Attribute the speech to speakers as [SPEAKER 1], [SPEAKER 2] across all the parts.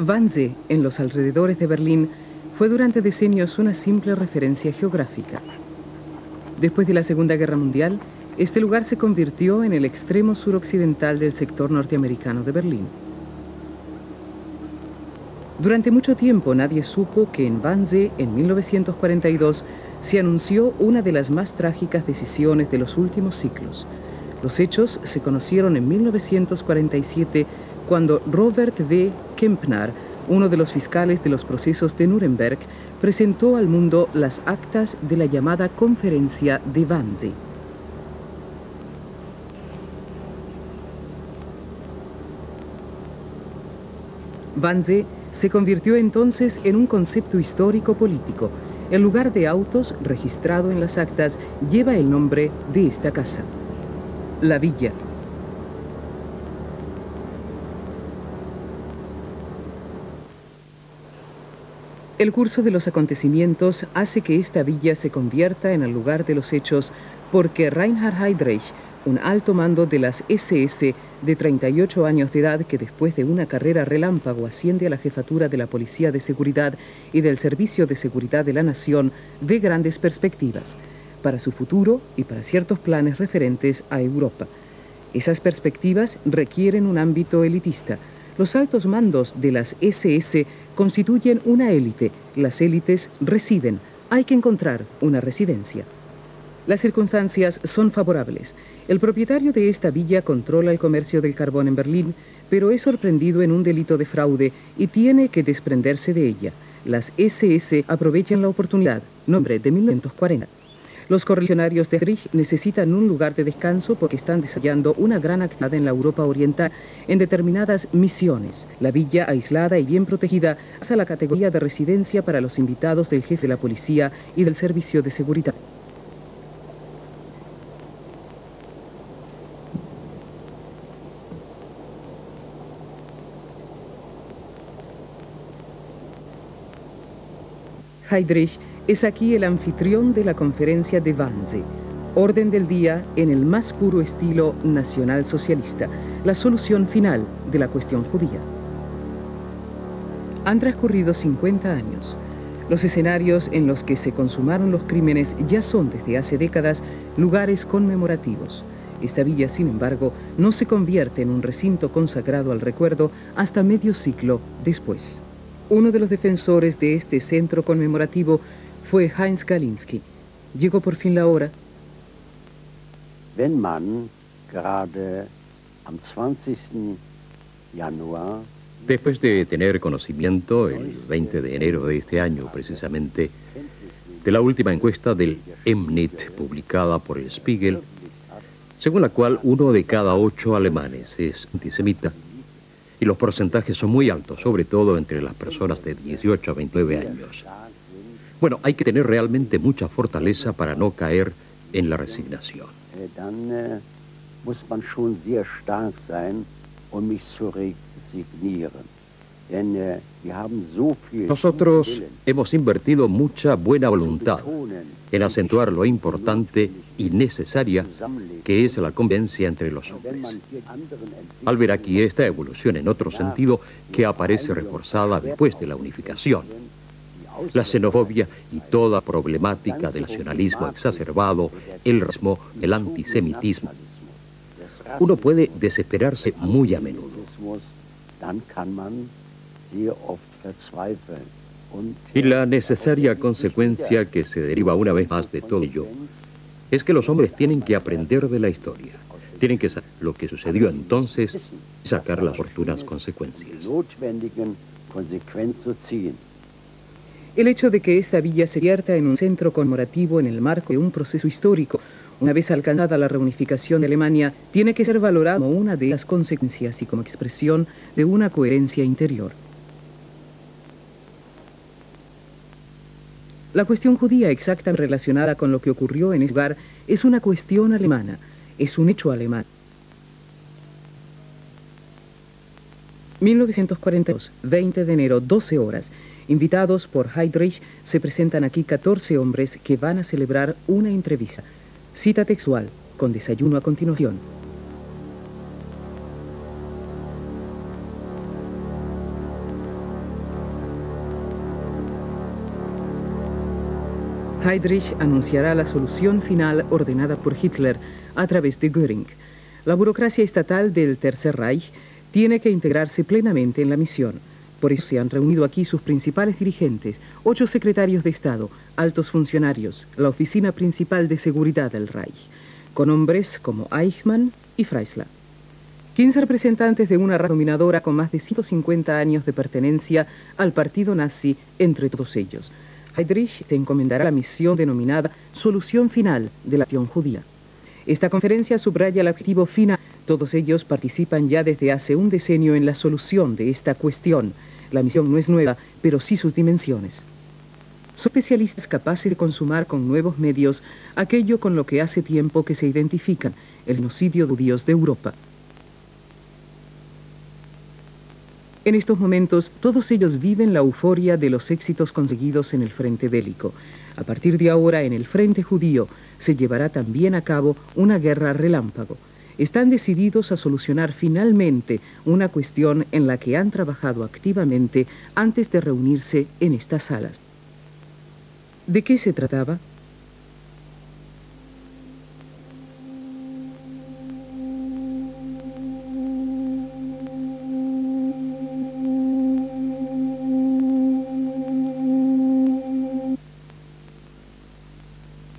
[SPEAKER 1] Wannsee, en los alrededores de Berlín, fue durante decenios una simple referencia geográfica. Después de la Segunda Guerra Mundial, este lugar se convirtió en el extremo suroccidental del sector norteamericano de Berlín. Durante mucho tiempo nadie supo que en Wannsee, en 1942, se anunció una de las más trágicas decisiones de los últimos siglos. Los hechos se conocieron en 1947 cuando Robert W. Kempner, uno de los fiscales de los procesos de Nuremberg, presentó al mundo las actas de la llamada Conferencia de Wannsee. Wannsee se convirtió entonces en un concepto histórico-político. El lugar de autos registrado en las actas lleva el nombre de esta casa, la villa. El curso de los acontecimientos hace que esta villa se convierta en el lugar de los hechos porque Reinhard Heydrich, un alto mando de las SS de 38 años de edad que después de una carrera relámpago asciende a la jefatura de la Policía de Seguridad y del Servicio de Seguridad de la Nación, ve grandes perspectivas para su futuro y para ciertos planes referentes a Europa. Esas perspectivas requieren un ámbito elitista. Los altos mandos de las SS constituyen una élite. Las élites residen. Hay que encontrar una residencia. Las circunstancias son favorables. El propietario de esta villa controla el comercio del carbón en Berlín, pero es sorprendido en un delito de fraude y tiene que desprenderse de ella. Las SS aprovechan la oportunidad. Nombre de 1940. Los correligionarios de Heydrich necesitan un lugar de descanso porque están desarrollando una gran actividad en la Europa Oriental en determinadas misiones. La villa, aislada y bien protegida, pasa a la categoría de residencia para los invitados del jefe de la policía y del servicio de seguridad. Heydrich es aquí el anfitrión de la conferencia de Wannsee. Orden del día en el más puro estilo nacionalsocialista. La solución final de la cuestión judía. Han transcurrido 50 años. Los escenarios en los que se consumaron los crímenes ya son desde hace décadas lugares conmemorativos. Esta villa, sin embargo, no se convierte en un recinto consagrado al recuerdo hasta medio siglo después. Uno de los defensores de este centro conmemorativo fue Heinz Galinski. Llegó por fin la hora.
[SPEAKER 2] Wenn man gerade am 20. Januar,
[SPEAKER 3] después de tener conocimiento, el 20 de enero de este año precisamente, de la última encuesta del Emnit publicada por el Spiegel, según la cual 1 de cada 8 alemanes es antisemita, y los porcentajes son muy altos, sobre todo entre las personas de 18 a 29 años. Bueno, hay que tener realmente mucha fortaleza para no caer en la resignación.
[SPEAKER 2] dann muss man schon sehr stark sein, nicht zu resignieren. Denn wir haben so viel.
[SPEAKER 3] Nosotros hemos invertido mucha buena voluntad en acentuar lo importante y necesaria que es la convivencia entre los hombres. Al ver aquí esta evolución en otro sentido que aparece reforzada después de la unificación, la xenofobia y toda problemática del nacionalismo exacerbado, el racismo, el antisemitismo, uno puede desesperarse muy a menudo. Y la necesaria consecuencia que se deriva una vez más de todo ello es que los hombres tienen que aprender de la historia, tienen que saber lo que sucedió entonces y sacar las oportunas consecuencias.
[SPEAKER 1] El hecho de que esta villa se vierta en un centro conmemorativo en el marco de un proceso histórico, una vez alcanzada la reunificación de Alemania, tiene que ser valorado como una de las consecuencias y como expresión de una coherencia interior. La cuestión judía exactamente relacionada con lo que ocurrió en ese lugar es una cuestión alemana, es un hecho alemán. 1942, 20 de enero, 12 horas. Invitados por Heydrich, se presentan aquí 14 hombres que van a celebrar una entrevista. Cita textual, con desayuno a continuación. Heydrich anunciará la solución final ordenada por Hitler a través de Göring. La burocracia estatal del Tercer Reich tiene que integrarse plenamente en la misión. Por eso se han reunido aquí sus principales dirigentes, 8 secretarios de Estado, altos funcionarios, la oficina principal de seguridad del Reich, con hombres como Eichmann y Freisler. 15 representantes de una raza dominadora con más de 150 años de pertenencia al partido nazi entre todos ellos. Heydrich te encomendará la misión denominada Solución Final de la Acción Judía. Esta conferencia subraya el objetivo final. Todos ellos participan ya desde hace un decenio en la solución de esta cuestión. La misión no es nueva, pero sí sus dimensiones. Son especialistas capaces de consumar con nuevos medios aquello con lo que hace tiempo que se identifican, el genocidio de judíos de Europa. En estos momentos, todos ellos viven la euforia de los éxitos conseguidos en el frente bélico. A partir de ahora, en el frente judío, se llevará también a cabo una guerra relámpago. Están decididos a solucionar finalmente una cuestión en la que han trabajado activamente antes de reunirse en estas salas. ¿De qué se trataba?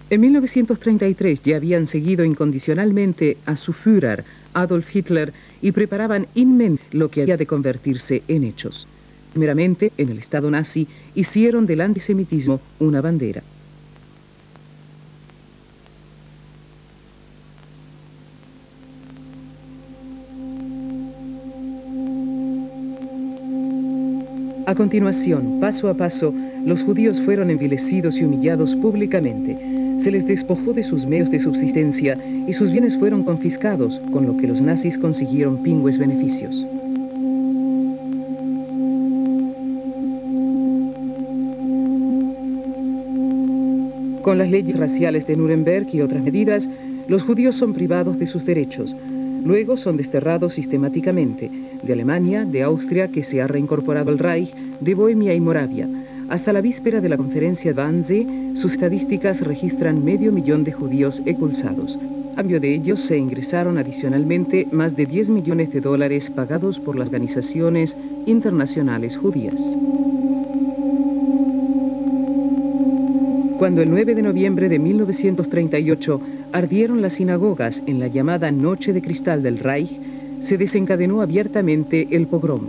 [SPEAKER 1] En 1933 ya habían seguido incondicionalmente a su Führer, Adolf Hitler, y preparaban inmensamente lo que había de convertirse en hechos. Primeramente, en el Estado nazi, hicieron del antisemitismo una bandera. A continuación, paso a paso, los judíos fueron envilecidos y humillados públicamente. Se les despojó de sus medios de subsistencia y sus bienes fueron confiscados, con lo que los nazis consiguieron pingües beneficios. Con las leyes raciales de Nuremberg y otras medidas, los judíos son privados de sus derechos. Luego son desterrados sistemáticamente de Alemania, de Austria, que se ha reincorporado al Reich, de Bohemia y Moravia. Hasta la víspera de la conferencia de Wannsee, sus estadísticas registran 500.000 de judíos expulsados. A cambio de ellos se ingresaron adicionalmente más de $10 millones pagados por las organizaciones internacionales judías. Cuando el 9 de noviembre de 1938 ardieron las sinagogas en la llamada Noche de Cristal del Reich, se desencadenó abiertamente el pogrom.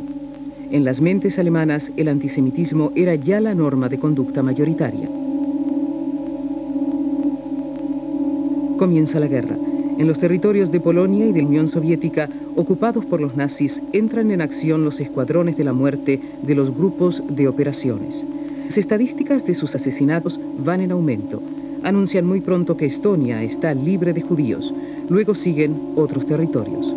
[SPEAKER 1] En las mentes alemanas, el antisemitismo era ya la norma de conducta mayoritaria. Comienza la guerra. En los territorios de Polonia y de la Unión Soviética, ocupados por los nazis, entran en acción los escuadrones de la muerte de los grupos de operaciones. Las estadísticas de sus asesinatos van en aumento. Anuncian muy pronto que Estonia está libre de judíos. Luego siguen otros territorios.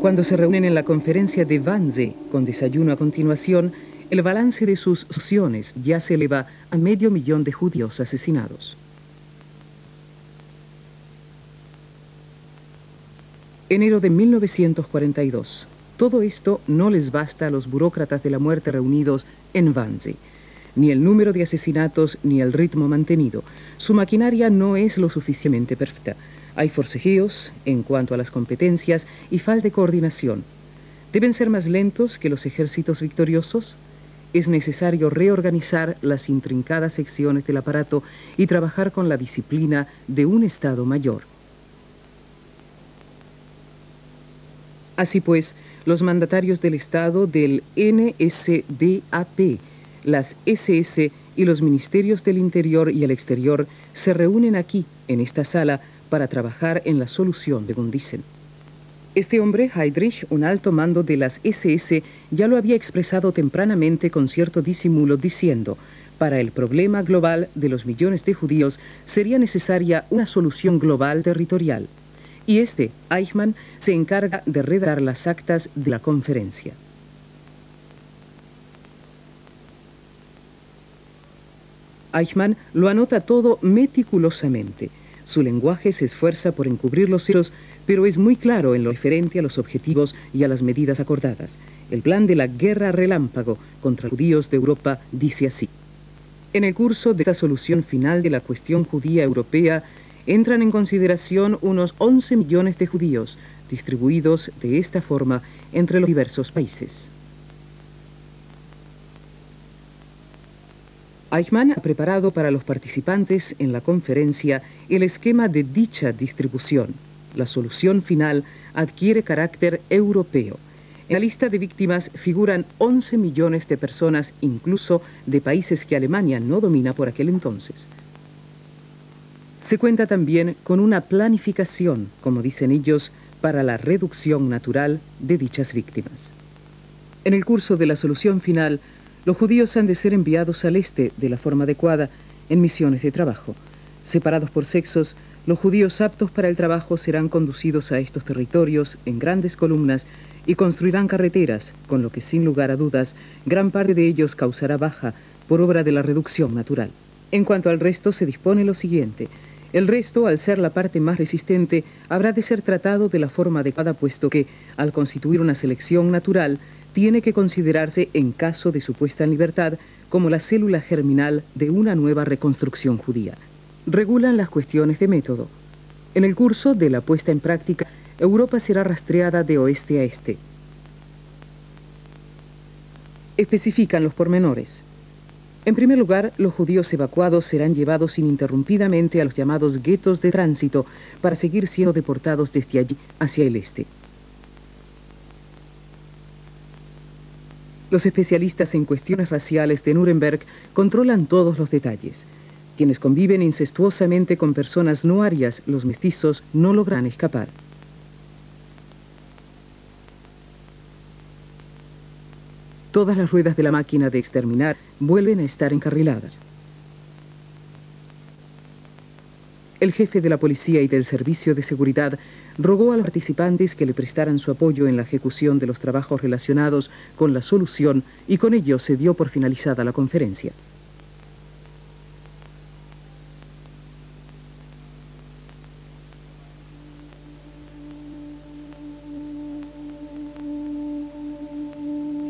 [SPEAKER 1] Cuando se reúnen en la conferencia de Wannsee, con desayuno a continuación, el balance de sus acciones ya se eleva a 500.000 de judíos asesinados. Enero de 1942. Todo esto no les basta a los burócratas de la muerte reunidos en Wannsee. Ni el número de asesinatos ni el ritmo mantenido. Su maquinaria no es lo suficientemente perfecta. Hay forcejeos en cuanto a las competencias y falta de coordinación. ¿Deben ser más lentos que los ejércitos victoriosos? Es necesario reorganizar las intrincadas secciones del aparato y trabajar con la disciplina de un Estado mayor. Así pues, los mandatarios del Estado del NSDAP, las SS y los ministerios del Interior y el Exterior se reúnen aquí, en esta sala, para trabajar en la solución de Gundissen. Este hombre, Heydrich, un alto mando de las SS, ya lo había expresado tempranamente con cierto disimulo, diciendo: para el problema global de los millones de judíos sería necesaria una solución global territorial. Y Eichmann, se encarga de redactar las actas de la conferencia. Eichmann lo anota todo meticulosamente. Su lenguaje se esfuerza por encubrir los hechos, pero es muy claro en lo referente a los objetivos y a las medidas acordadas. El plan de la guerra relámpago contra los judíos de Europa dice así: en el curso de esta solución final de la cuestión judía europea, entran en consideración unos 11 millones de judíos, distribuidos de esta forma entre los diversos países. Eichmann ha preparado para los participantes en la conferencia el esquema de dicha distribución. La solución final adquiere carácter europeo. En la lista de víctimas figuran 11 millones de personas, incluso de países que Alemania no domina por aquel entonces. Se cuenta también con una planificación, como dicen ellos, para la reducción natural de dichas víctimas. En el curso de la solución final, los judíos han de ser enviados al este de la forma adecuada en misiones de trabajo. Separados por sexos, los judíos aptos para el trabajo serán conducidos a estos territorios en grandes columnas y construirán carreteras, con lo que sin lugar a dudas, gran parte de ellos causará baja por obra de la reducción natural. En cuanto al resto, se dispone lo siguiente: el resto, al ser la parte más resistente, habrá de ser tratado de la forma adecuada, puesto que, al constituir una selección natural, tiene que considerarse, en caso de su puesta en libertad, como la célula germinal de una nueva reconstrucción judía. Regulan las cuestiones de método. En el curso de la puesta en práctica, Europa será rastreada de oeste a este. Especifican los pormenores. En primer lugar, los judíos evacuados serán llevados ininterrumpidamente a los llamados guetos de tránsito para seguir siendo deportados desde allí hacia el este. Los especialistas en cuestiones raciales de Nuremberg controlan todos los detalles. Quienes conviven incestuosamente con personas no arias, los mestizos, no logran escapar. Todas las ruedas de la máquina de exterminar vuelven a estar encarriladas. El jefe de la policía y del servicio de seguridad rogó a los participantes que le prestaran su apoyo en la ejecución de los trabajos relacionados con la solución, y con ello se dio por finalizada la conferencia.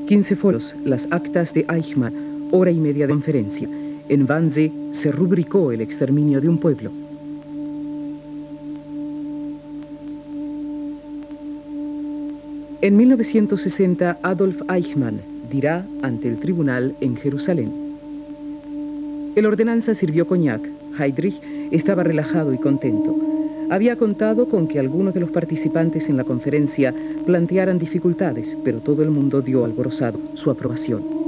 [SPEAKER 1] «15 folios, las actas de Eichmann, hora y media de conferencia. En Wannsee se rubricó el exterminio de un pueblo». En 1960, Adolf Eichmann dirá ante el tribunal en Jerusalén: «El ordenanza sirvió coñac. Heydrich estaba relajado y contento. Había contado con que algunos de los participantes en la conferencia plantearan dificultades, pero todo el mundo dio alborozado su aprobación».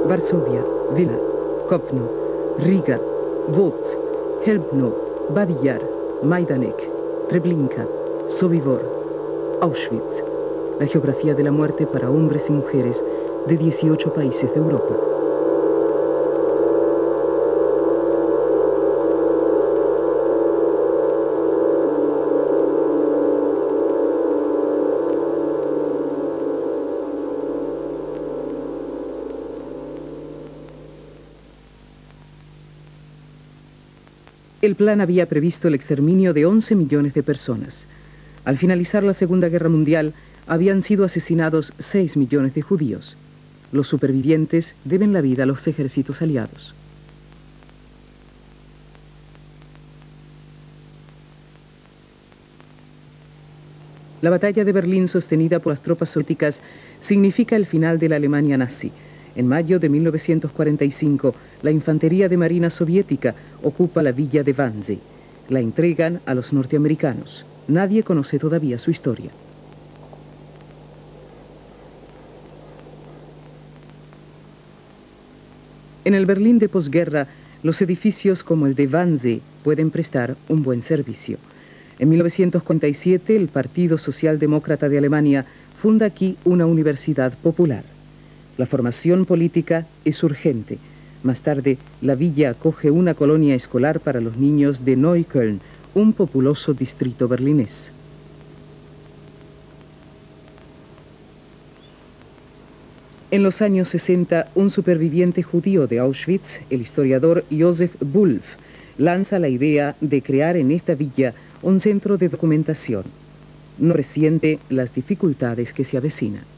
[SPEAKER 1] Varsovia, Vilna, Kopno, Riga, Łódź, Chełmno, Babi Yar, Majdanek, Treblinka, Sobibor, Auschwitz. La geografía de la muerte para hombres y mujeres de 18 países de Europa. El plan había previsto el exterminio de 11 millones de personas. Al finalizar la Segunda Guerra Mundial, habían sido asesinados 6 millones de judíos. Los supervivientes deben la vida a los ejércitos aliados. La batalla de Berlín, sostenida por las tropas soviéticas, significa el final de la Alemania nazi. En mayo de 1945, la infantería de marina soviética ocupa la villa de Wannsee. La entregan a los norteamericanos. Nadie conoce todavía su historia. En el Berlín de posguerra, los edificios como el de Wannsee pueden prestar un buen servicio. En 1947, el Partido Socialdemócrata de Alemania funda aquí una universidad popular. La formación política es urgente. Más tarde, la villa acoge una colonia escolar para los niños de Neukölln, un populoso distrito berlinés. En los años 60, un superviviente judío de Auschwitz, el historiador Josef Wulf, lanza la idea de crear en esta villa un centro de documentación. No resiente las dificultades que se avecinan.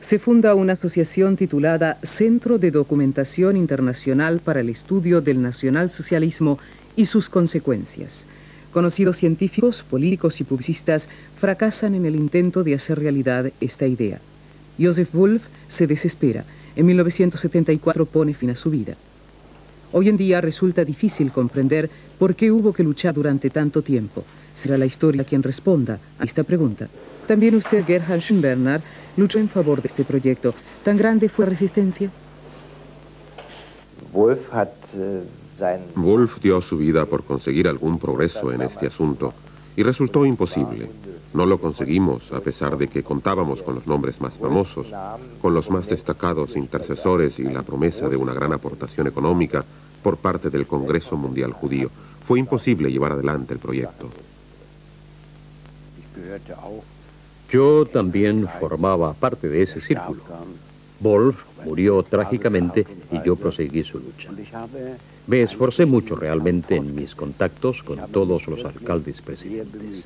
[SPEAKER 1] Se funda una asociación titulada Centro de Documentación Internacional para el Estudio del Nacionalsocialismo y sus Consecuencias. Conocidos científicos, políticos y publicistas fracasan en el intento de hacer realidad esta idea. Josef Wulf se desespera. En 1974 pone fin a su vida. Hoy en día resulta difícil comprender por qué hubo que luchar durante tanto tiempo. Será la historia quien responda a esta pregunta. También usted, Gerhard Schönberner, luchó en favor de este proyecto. ¿Tan grande fue la resistencia?
[SPEAKER 4] Wulf dio su vida por conseguir algún progreso en este asunto y resultó imposible. No lo conseguimos a pesar de que contábamos con los nombres más famosos, con los más destacados intercesores y la promesa de una gran aportación económica por parte del Congreso Mundial Judío. Fue imposible llevar adelante el proyecto.
[SPEAKER 3] Yo también formaba parte de ese círculo. Wolf murió trágicamente y yo proseguí su lucha. Me esforcé mucho realmente en mis contactos con todos los alcaldes presidentes.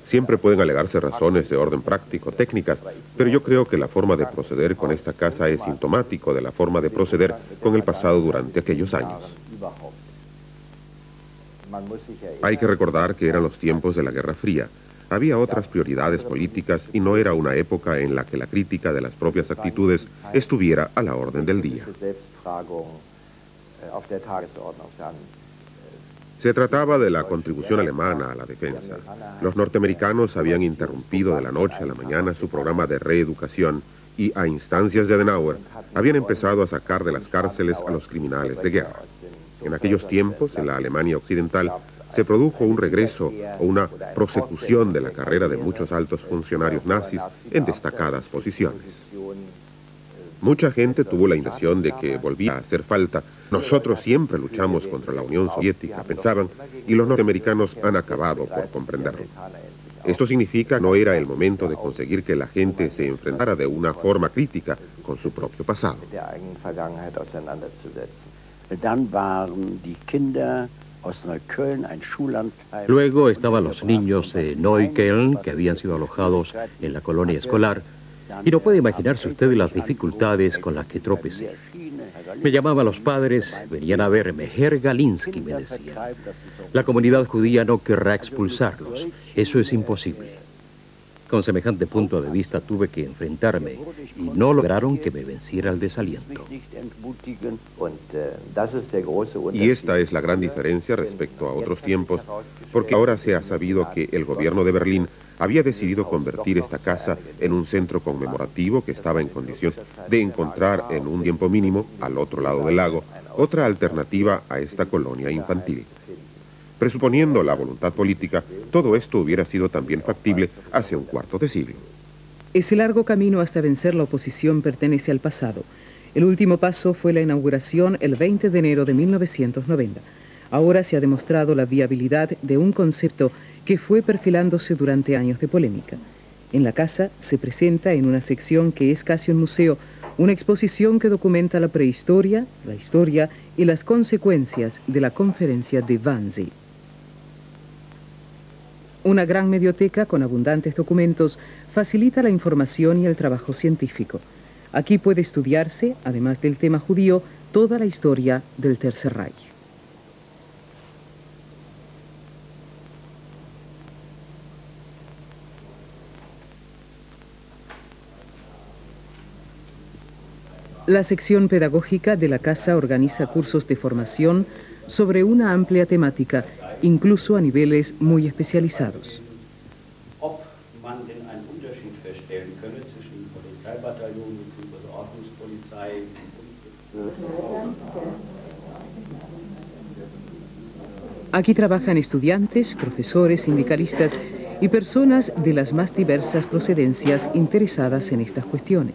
[SPEAKER 4] Siempre pueden alegarse razones de orden práctico, técnicas, pero yo creo que la forma de proceder con esta casa es sintomático de la forma de proceder con el pasado durante aquellos años. Hay que recordar que eran los tiempos de la Guerra Fría. Había otras prioridades políticas y no era una época en la que la crítica de las propias actitudes estuviera a la orden del día. Se trataba de la contribución alemana a la defensa. Los norteamericanos habían interrumpido de la noche a la mañana su programa de reeducación y, a instancias de Adenauer, habían empezado a sacar de las cárceles a los criminales de guerra. En aquellos tiempos, en la Alemania occidental, se produjo un regreso o una prosecución de la carrera de muchos altos funcionarios nazis en destacadas posiciones. Mucha gente tuvo la impresión de que volvía a hacer falta. Nosotros siempre luchamos contra la Unión Soviética, pensaban, y los norteamericanos han acabado por comprenderlo. Esto significa que no era el momento de conseguir que la gente se enfrentara de una forma crítica con su propio pasado.
[SPEAKER 3] Luego estaban los niños de Neukölln, que habían sido alojados en la colonia escolar, y no puede imaginarse usted las dificultades con las que tropecé. Me llamaban los padres, venían a verme. Herr Galinsky, me decían. La comunidad judía no querrá expulsarlos. Eso es imposible. Con semejante punto de vista tuve que enfrentarme y no lograron que me venciera el desaliento.
[SPEAKER 4] Y esta es la gran diferencia respecto a otros tiempos, porque ahora se ha sabido que el gobierno de Berlín había decidido convertir esta casa en un centro conmemorativo que estaba en condiciones de encontrar en un tiempo mínimo, al otro lado del lago, otra alternativa a esta colonia infantil. Presuponiendo la voluntad política, todo esto hubiera sido también factible hace un cuarto de siglo.
[SPEAKER 1] Ese largo camino hasta vencer la oposición pertenece al pasado. El último paso fue la inauguración el 20 de enero de 1990. Ahora se ha demostrado la viabilidad de un concepto que fue perfilándose durante años de polémica. En la casa se presenta en una sección que es casi un museo, una exposición que documenta la prehistoria, la historia y las consecuencias de la conferencia de Wannsee. Una gran biblioteca con abundantes documentos facilita la información y el trabajo científico. Aquí puede estudiarse, además del tema judío, toda la historia del Tercer Reich. La sección pedagógica de la casa organiza cursos de formación sobre una amplia temática, incluso a niveles muy especializados. Aquí trabajan estudiantes, profesores, sindicalistas y personas de las más diversas procedencias interesadas en estas cuestiones.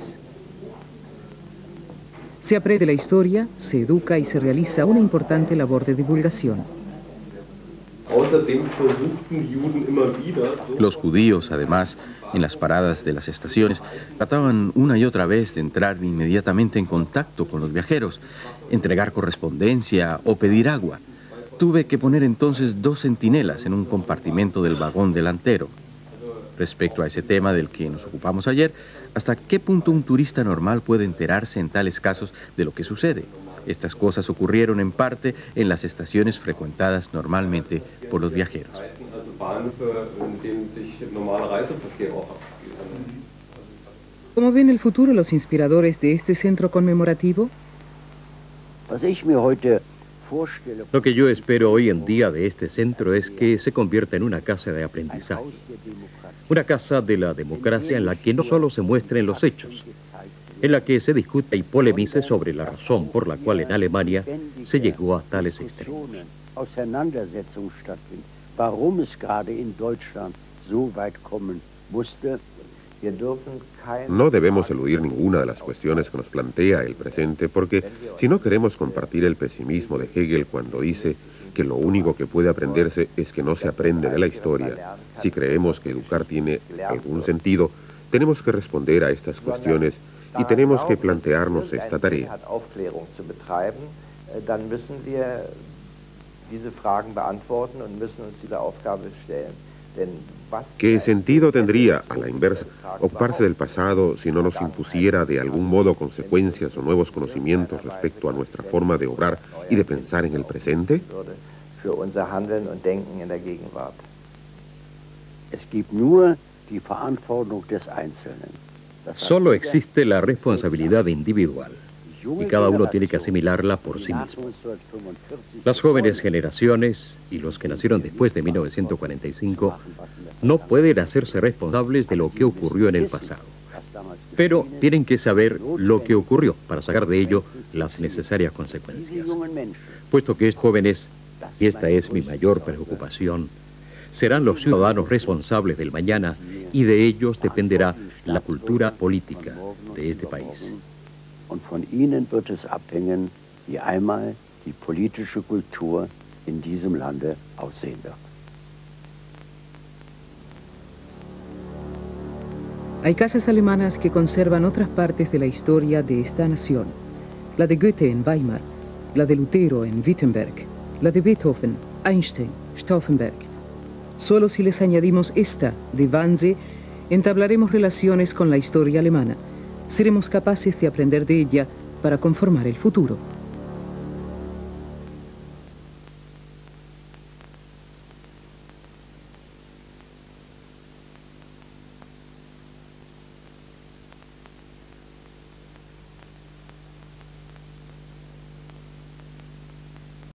[SPEAKER 1] Se aprende la historia, se educa y se realiza una importante labor de divulgación.
[SPEAKER 5] Los judíos, además, en las paradas de las estaciones, trataban una y otra vez de entrar inmediatamente en contacto con los viajeros, entregar correspondencia o pedir agua. Tuve que poner entonces 2 centinelas en un compartimento del vagón delantero. Respecto a ese tema del que nos ocupamos ayer, ¿hasta qué punto un turista normal puede enterarse en tales casos de lo que sucede? Estas cosas ocurrieron en parte en las estaciones frecuentadas normalmente por los viajeros.
[SPEAKER 1] ¿Cómo ven el futuro los inspiradores de este centro conmemorativo?
[SPEAKER 3] Lo que yo espero hoy en día de este centro es que se convierta en una casa de aprendizaje. Una casa de la democracia en la que no solo se muestren los hechos, en la que se discute y polemice sobre la razón por la cual en Alemania se llegó a tales extremos.
[SPEAKER 4] No debemos eludir ninguna de las cuestiones que nos plantea el presente, porque si no queremos compartir el pesimismo de Hegel cuando dice que lo único que puede aprenderse es que no se aprende de la historia, si creemos que educar tiene algún sentido, tenemos que responder a estas cuestiones y tenemos que plantearnos esta tarea. ¿Qué sentido tendría, a la inversa, ocuparse del pasado si no nos impusiera de algún modo consecuencias o nuevos conocimientos respecto a nuestra forma de obrar y de pensar en el presente?
[SPEAKER 3] Solo existe la responsabilidad individual y cada uno tiene que asimilarla por sí mismo. Las jóvenes generaciones y los que nacieron después de 1945 no pueden hacerse responsables de lo que ocurrió en el pasado, pero tienen que saber lo que ocurrió para sacar de ello las necesarias consecuencias. Puesto que es jóvenes, y esta es mi mayor preocupación, serán los ciudadanos responsables del mañana y de ellos dependerá la cultura política de este país.
[SPEAKER 2] Und von ihnen wird es abhängen, wie einmal die politische Kultur in diesem Lande aussehen wird.
[SPEAKER 1] Hay casas alemanas que conservan otras partes de la historia de esta nación. La de Goethe en Weimar, la de Lutero en Wittenberg, la de Beethoven, Einstein, Stauffenberg. Solo si les añadimos esta de Wannsee, entablaremos relaciones con la historia alemana. Seremos capaces de aprender de ella para conformar el futuro.